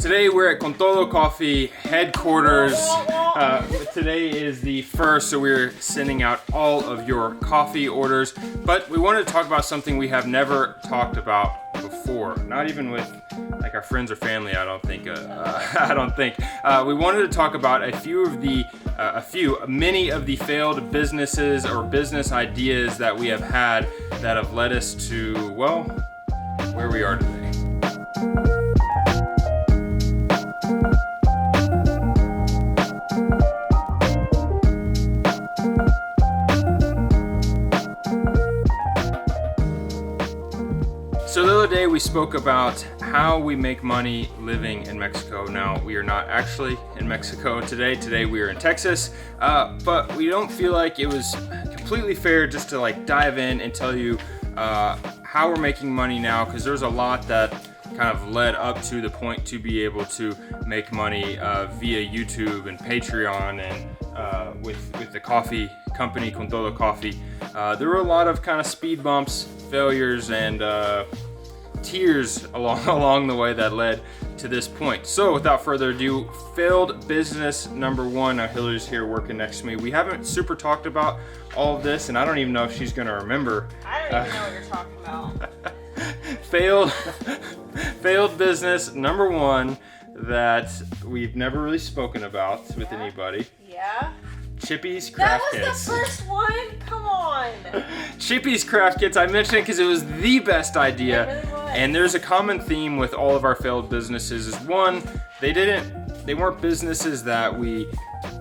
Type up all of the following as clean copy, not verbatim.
Today we're at Todo Coffee headquarters. Today is the first, so we're sending out all of your coffee orders. But we wanted to talk about something we have never talked about before. Not even with like our friends or family, I don't think. We wanted to talk about many of the failed businesses or business ideas that we have had that have led us to, well, where we are today. So the other day we spoke about how we make money living in Mexico. Now we are not actually in Mexico today. Today we are in Texas, but we don't feel like it was completely fair just to like dive in and tell you how we're making money now, because there's a lot that kind of led up to the point to be able to make money via YouTube and Patreon and with the coffee company Todo Coffee. There were a lot of kind of speed bumps, failures, and tears along the way that led to this point. So without further ado, failed business number one. Now Hillary's here working next to me. We haven't super talked about all of this, and I don't even know if she's gonna remember. I don't even know what you're talking about. Failed business number one that we've never really spoken about with anybody. Yeah. Chippy's Craft Kits. That was the first one? Come on. Chippy's Craft Kits. I mentioned it because it was the best idea. It really was. And there's a common theme with all of our failed businesses is one, they weren't businesses that we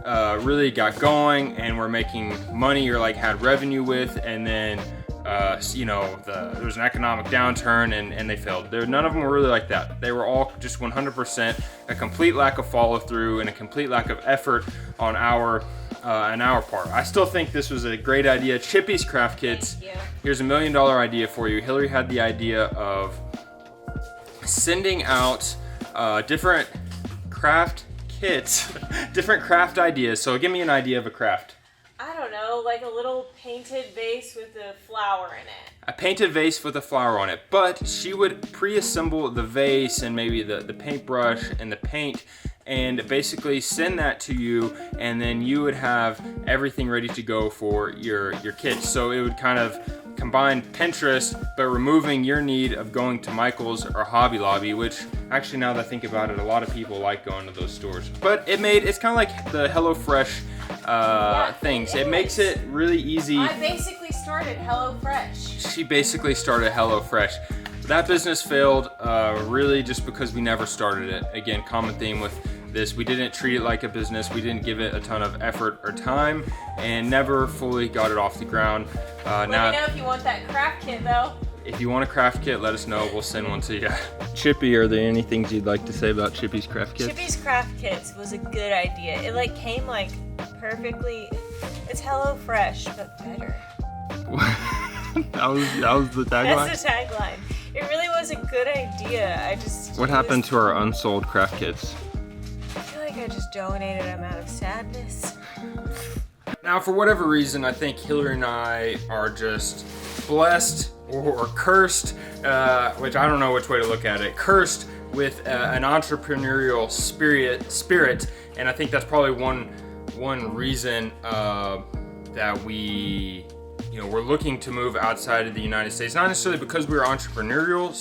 really got going and were making money or like had revenue with, and then there was an economic downturn and they failed. None of them were really like that. They were all just 100% a complete lack of follow through and a complete lack of effort on our part. I still think this was a great idea. Chippy's Craft Kits. Thank you. Here's $1 million idea for you. Hillary had the idea of sending out different craft kits, different craft ideas. So give me an idea of a craft. I don't know, like a little painted vase with a flower in it. A painted vase with a flower on it, but she would pre-assemble the vase and maybe the paintbrush and the paint and basically send that to you, and then you would have everything ready to go for your kits. So it would kind of combine Pinterest, but removing your need of going to Michael's or Hobby Lobby, which actually now that I think about it, a lot of people like going to those stores. But it's kind of like the HelloFresh things. It makes it really easy. I basically started HelloFresh. She basically started HelloFresh. That business failed really just because we never started it. Again, common theme with this. We didn't treat it like a business. We didn't give it a ton of effort or time and never fully got it off the ground. Let me know if you want that craft kit though. If you want a craft kit, let us know. We'll send one to you. Chippy, are there any things you'd like to say about Chippy's Craft Kits? Chippy's Craft Kits was a good idea. It came perfectly. It's HelloFresh, but better. that was the tagline? That's the tagline. It really was a good idea. What happened to our unsold craft kits? I feel like I just donated them out of sadness. Now, for whatever reason, I think Hillary and I are just blessed or cursed, which I don't know which way to look at it, cursed with an entrepreneurial spirit, and I think that's probably one reason that we're looking to move outside of the United States. Not necessarily because we were entrepreneurial,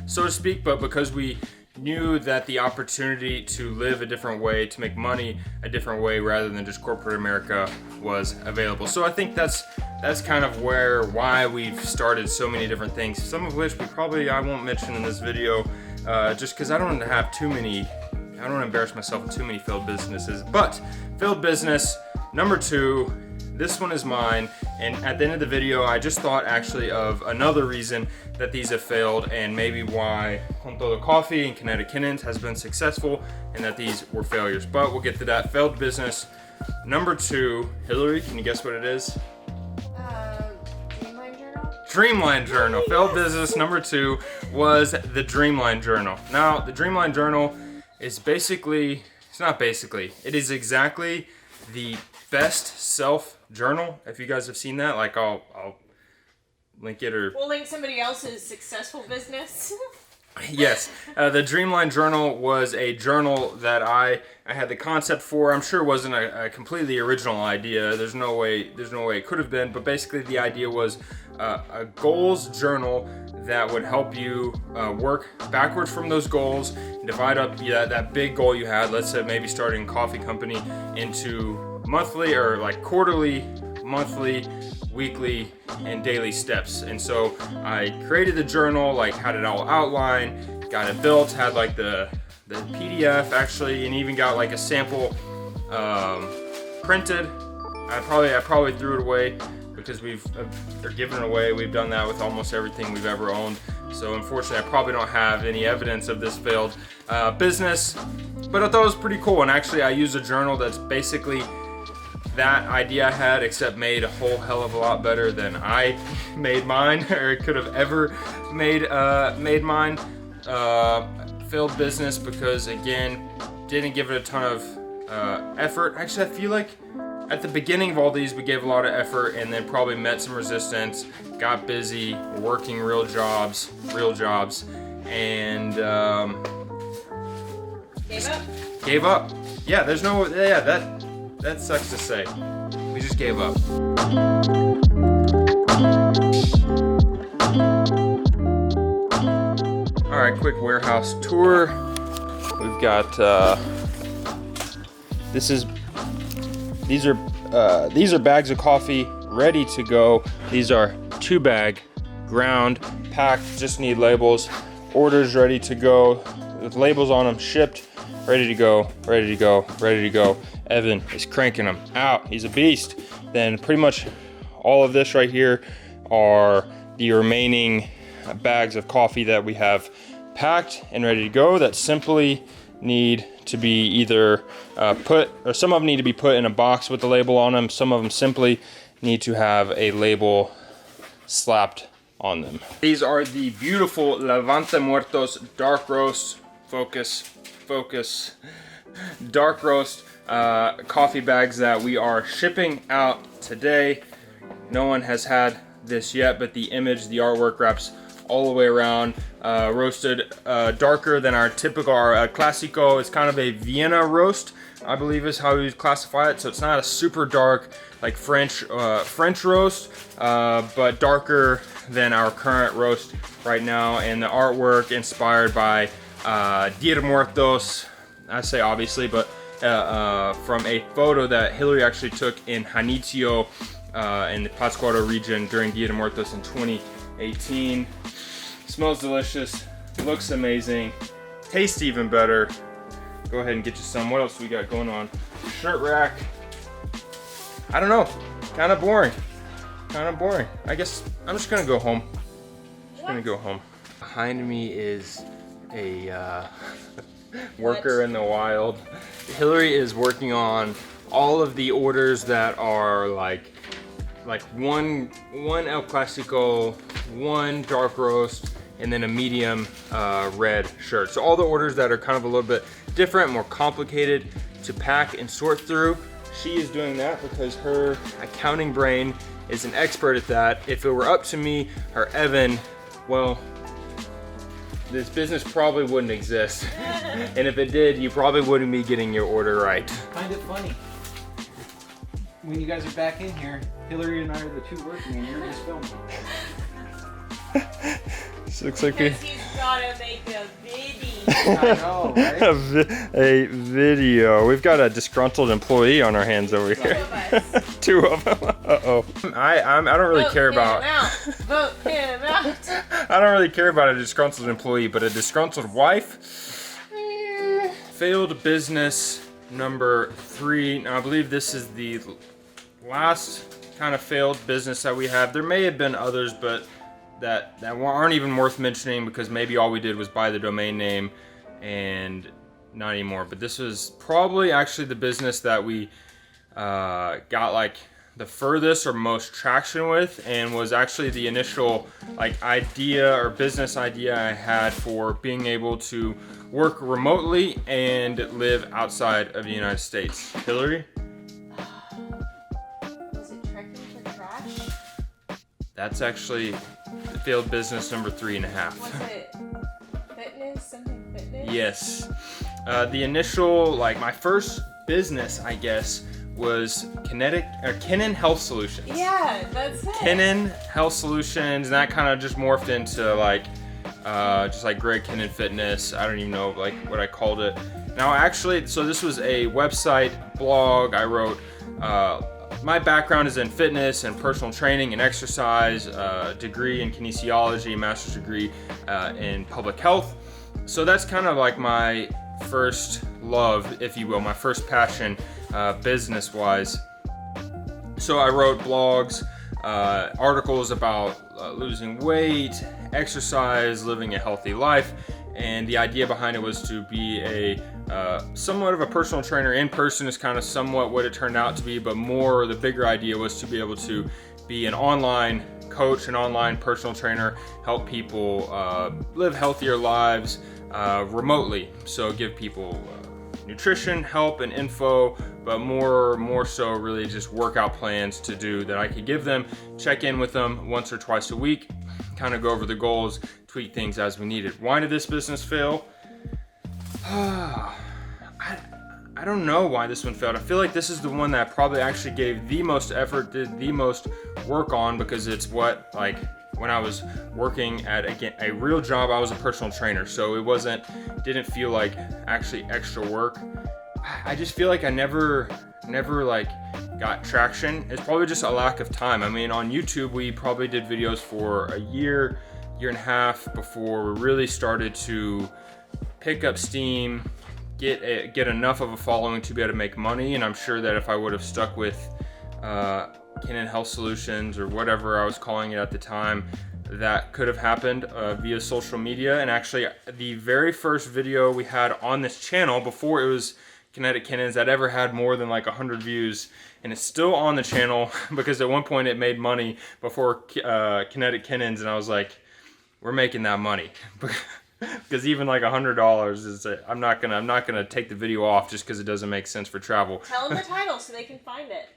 so to speak, but because we knew that the opportunity to live a different way, to make money a different way rather than just corporate America was available. So I think that's kind of why we've started so many different things, some of which I won't mention in this video, just because I don't want to embarrass myself with too many failed businesses. But failed business number two, this one is mine, and at the end of the video, I just thought actually of another reason that these have failed and maybe why Todo Coffee and Kinetic Kennons has been successful and that these were failures. But we'll get to that. Failed business number two. Hillary, can you guess what it is? Dreamline Journal? Dreamline Journal. Failed business number two was the Dreamline Journal. Now, the Dreamline Journal is it is exactly the best self journal. If you guys have seen that, I'll link it, or we'll link somebody else's successful business. Yes, the Dreamline journal was a journal that I had the concept for. I'm sure it wasn't a completely original idea. There's no way it could have been. But basically, the idea was a goals journal that would help you work backwards from those goals, divide up that big goal you had. Let's say maybe starting a coffee company into monthly or like quarterly, monthly, weekly, and daily steps. And so I created the journal, like had it all outlined, got it built, had like the PDF actually, and even got like a sample printed. I probably threw it away because they're giving it away. We've done that with almost everything we've ever owned. So unfortunately, I probably don't have any evidence of this failed business, but I thought it was pretty cool. And actually, I use a journal that's basically that idea I had, except made a whole hell of a lot better than I made mine, or could have ever made mine. Failed business because, again, didn't give it a ton of effort. Actually, I feel like at the beginning of all these, we gave a lot of effort and then probably met some resistance, got busy, working real jobs, and gave up. Yeah, that sucks to say. We just gave up. All right, quick warehouse tour. We've got these are bags of coffee ready to go. These are 2-bag, ground, packed, just need labels. Orders ready to go with labels on them, shipped, ready to go. Evan is cranking them out. He's a beast. Then pretty much all of this right here are the remaining bags of coffee that we have packed and ready to go that simply need to be either some of them need to be put in a box with the label on them. Some of them simply need to have a label slapped on them. These are the beautiful Levante Muertos dark roast, focus, dark roast coffee bags that we are shipping out today. No one has had this yet, but the image, the artwork wraps all the way around, roasted darker than our typical, our classico. It's kind of a Vienna roast, I believe is how we would classify it. So it's not a super dark like French roast, but darker than our current roast right now. And the artwork inspired by Dia de Muertos, I say obviously, but from a photo that Hillary actually took in Janitzio in the Pátzcuaro region during Dia de Muertos in 2018. Smells delicious, looks amazing, tastes even better. Go ahead and get you some. What else we got going on? Shirt rack. I don't know, kind of boring. I guess I'm just gonna go home. Behind me is a worker in the wild. Hillary is working on all of the orders that are like one El Clasico, one dark roast, and then a medium red shirt. So all the orders that are kind of a little bit different, more complicated to pack and sort through. She is doing that because her accounting brain is an expert at that. If it were up to me or Evan, well, this business probably wouldn't exist. And if it did, you probably wouldn't be getting your order right. Find it funny. When you guys are back in here, Hillary and I are the two working and you're just filming. This looks like a... Because he's gotta make a video. I know, right? a video. We've got a disgruntled employee on our hands over here. Two of us. 2 of them. Uh-oh. I don't really care about... Vote him out. I don't really care about a disgruntled employee, but a disgruntled wife? Failed business number 3. Now, I believe this is the last kind of failed business that we have. There may have been others, but that aren't even worth mentioning because maybe all we did was buy the domain name and not anymore. But this was probably actually the business that we got like the furthest or most traction with, and was actually the initial like idea or business idea I had for being able to work remotely and live outside of the United States. Hillary? Was it trekking for trash? That's actually failed business number 3.5. Was it Yes. The initial, like my first business, I guess, was Kennon Health Solutions. Yeah, that's it. Kennon Health Solutions, and that kind of just morphed into like, just like Greg Kennon Fitness. I don't even know like what I called it. Now actually, so this was a website, blog. I wrote, my background is in fitness and personal training and exercise, degree in kinesiology, master's degree in public health. So that's kind of like my first love, if you will, my first passion, business-wise. So I wrote blogs, articles about losing weight, exercise, living a healthy life, and the idea behind it was to be a somewhat of a personal trainer in person is kind of somewhat what it turned out to be, but more the bigger idea was to be able to be an online coach, an online personal trainer, help people live healthier lives remotely. So give people nutrition, help, and info, but more so really just workout plans to do that I could give them, check in with them once or twice a week, kind of go over the goals, tweak things as we needed. Why did this business fail? I don't know why this one failed. I feel like this is the one that I probably actually gave the most effort, did the most work on, because it's what, like, when I was working at a real job, I was a personal trainer, so it didn't feel like actually extra work. I just feel like I never like got traction. It's probably just a lack of time. I mean, on YouTube, we probably did videos for a year and a half before we really started to pick up steam, get enough of a following to be able to make money. And I'm sure that if I would have stuck with Kennon Health Solutions or whatever I was calling it at the time, that could have happened via social media. And actually, the very first video we had on this channel before it was Kinetic Kennons that ever had more than like 100 views, and it's still on the channel because at one point it made money before Kinetic Kennons, and I was like, we're making that money. Because even like $100 is I'm not gonna take the video off just because it doesn't make sense for travel. Tell them the title so they can find it.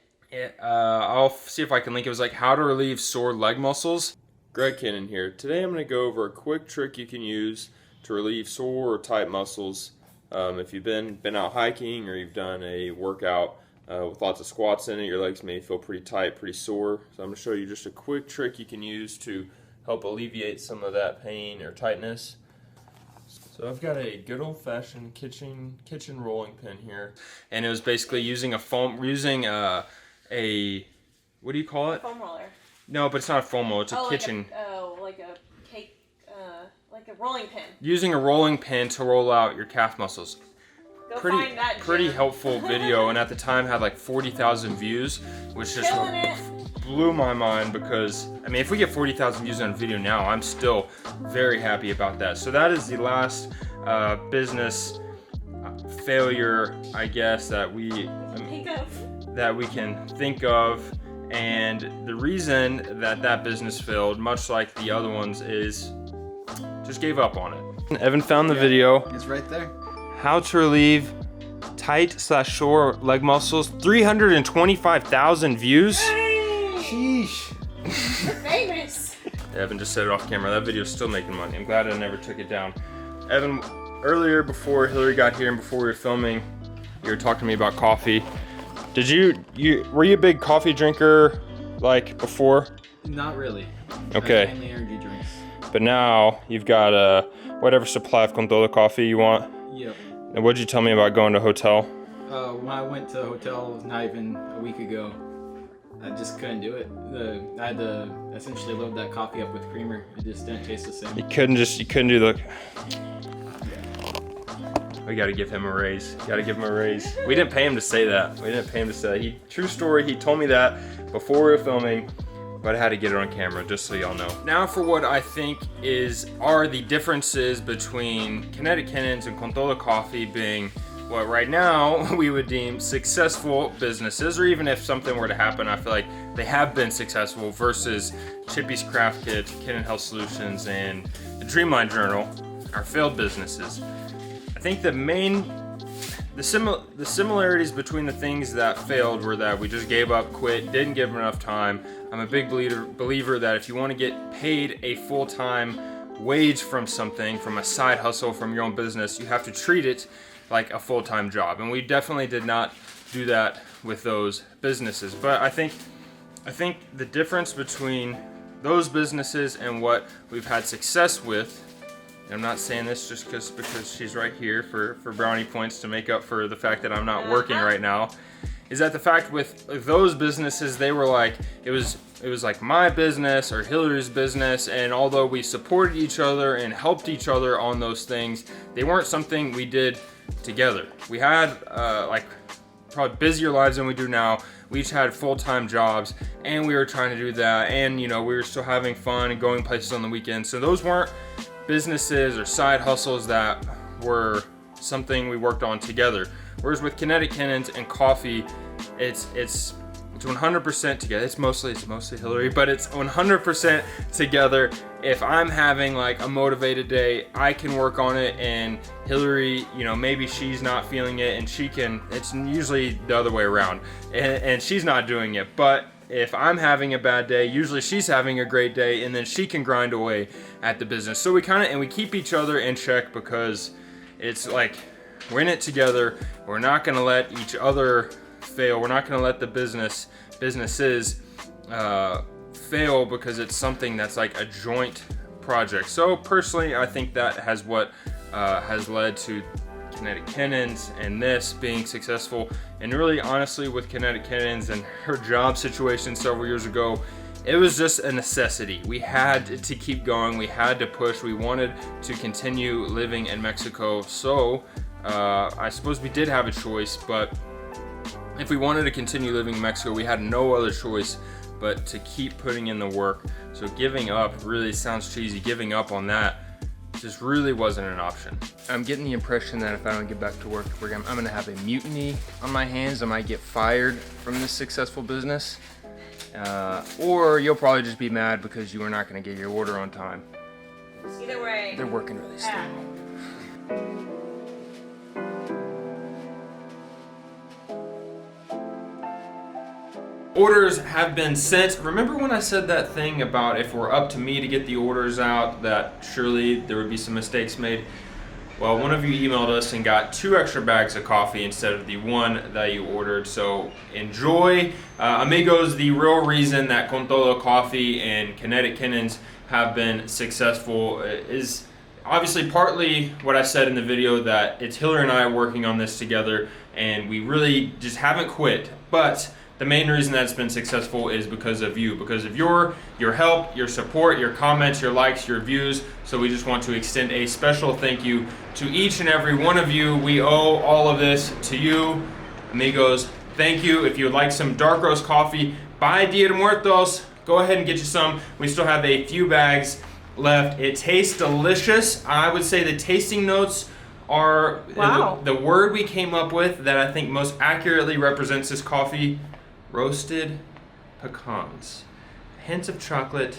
I'll see if I can link it. It was like how to relieve sore leg muscles. Greg Kennon here. Today I'm gonna go over a quick trick you can use to relieve sore or tight muscles. If you've been out hiking or you've done a workout with lots of squats in it, your legs may feel pretty tight, pretty sore. So I'm gonna show you just a quick trick you can use to help alleviate some of that pain or tightness. So I've got a good old-fashioned kitchen rolling pin here, and it was basically using a what do you call it? Foam roller. No, but it's not a foam roller. It's a kitchen. Like a cake, like a rolling pin. Using a rolling pin to roll out your calf muscles. Find that, pretty Jim. helpful video, and at the time had like 40,000 views, which just Killing it. blew my mind because, I mean, if we get 40,000 views on a video now, I'm still very happy about that. So that is the last business failure, I guess, that we can think of. And the reason that business failed, much like the other ones, is just gave up on it. Evan found the video. It's right there. How to relieve tight/sore leg muscles. 325,000 views. Sheesh. You're famous. Evan just said it off camera. That video's still making money. I'm glad I never took it down. Evan, earlier before Hillary got here and before we were filming, you were talking to me about coffee. Were you a big coffee drinker like before? Not really. Okay. Mainly energy drinks. But now you've got whatever supply of Todo coffee you want. Yep. And what'd you tell me about going to hotel? When I went to the hotel not even a week ago, I just couldn't do it. I had to essentially load that coffee up with creamer. It just didn't taste the same. You couldn't do the. We gotta give him a raise. We didn't pay him to say that. True story, he told me that before we were filming, but I had to get it on camera just so y'all know. Now for what I think are the differences between Kinetic Kennons and Todo Coffee being what right now we would deem successful businesses, or even if something were to happen, I feel like they have been successful, versus Chippy's Craft Kits, Kennon Health Solutions, and the Dreamline Journal are failed businesses. I think the similarities between the things that failed were that we just gave up, quit, didn't give them enough time. I'm a big believer that if you want to get paid a full-time wage from something, from a side hustle, from your own business, you have to treat it like a full-time job. And we definitely did not do that with those businesses. But I think the difference between those businesses and what we've had success with, and I'm not saying this just because she's right here for brownie points to make up for the fact that I'm not working right now, is that the fact with those businesses, they were like, it was like my business or Hillary's business, and although we supported each other and helped each other on those things, they weren't something we did together. We had like probably busier lives than we do now. We each had full-time jobs, and we were trying to do that, and you know, we were still having fun and going places on the weekends. So those weren't businesses or side hustles that were something we worked on together. Whereas with Kinetic, Kennons, and coffee, it's 100% together. It's mostly Hillary, but it's 100% together. If I'm having like a motivated day, I can work on it, and Hillary, you know, maybe she's not feeling it, and she can. It's usually the other way around, and she's not doing it. But if I'm having a bad day, usually she's having a great day, and then she can grind away at the business. So we keep each other in check, because it's like we're in it together. We're not gonna let each other fail. We're not gonna let the businesses fail, because it's something that's like a joint project. So personally, I think that has led to Kinetic Kennons and this being successful. And really, honestly, with Kinetic Kennons and her job situation several years ago, it was just a necessity. We had to keep going. We had to push. We wanted to continue living in Mexico. So I suppose we did have a choice, but if we wanted to continue living in Mexico, we had no other choice but to keep putting in the work. So giving up really sounds cheesy. Giving up on that just really wasn't an option. I'm getting the impression that if I don't get back to work, I'm gonna have a mutiny on my hands. I might get fired from this successful business. Or you'll probably just be mad because you were not gonna get your order on time. Either way. They're working really slow. Orders have been sent. Remember when I said that thing about if we're up to me to get the orders out, that surely there would be some mistakes made? Well, one of you emailed us and got 2 extra bags of coffee instead of the 1 that you ordered. So enjoy. Amigos, the real reason that Con Todo Coffee and Kinetic Kennons have been successful is obviously partly what I said in the video, that it's Hillary and I working on this together, and we really just haven't quit. But the main reason that it's been successful is because of you, because of your help, your support, your comments, your likes, your views. So we just want to extend a special thank you to each and every one of you. We owe all of this to you, amigos. Thank you. If you would like some dark roast coffee by Dia de Muertos, go ahead and get you some. We still have a few bags left. It tastes delicious. I would say the tasting notes are the word we came up with that I think most accurately represents this coffee: roasted pecans, a hint of chocolate,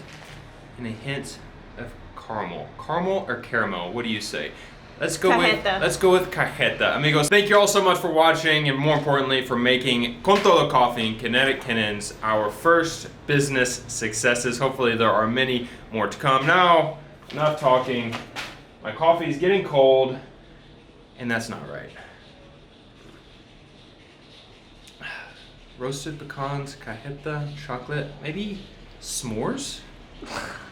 and a hint of caramel. Caramel or caramel? What do you say? Let's go with cajeta. Amigos, thank you all so much for watching, and more importantly for making Con Todo Coffee and Kinetic Kennons our first business successes. Hopefully there are many more to come. Now, enough talking. My coffee is getting cold, and that's not right. Roasted pecans, cajeta, chocolate, maybe s'mores?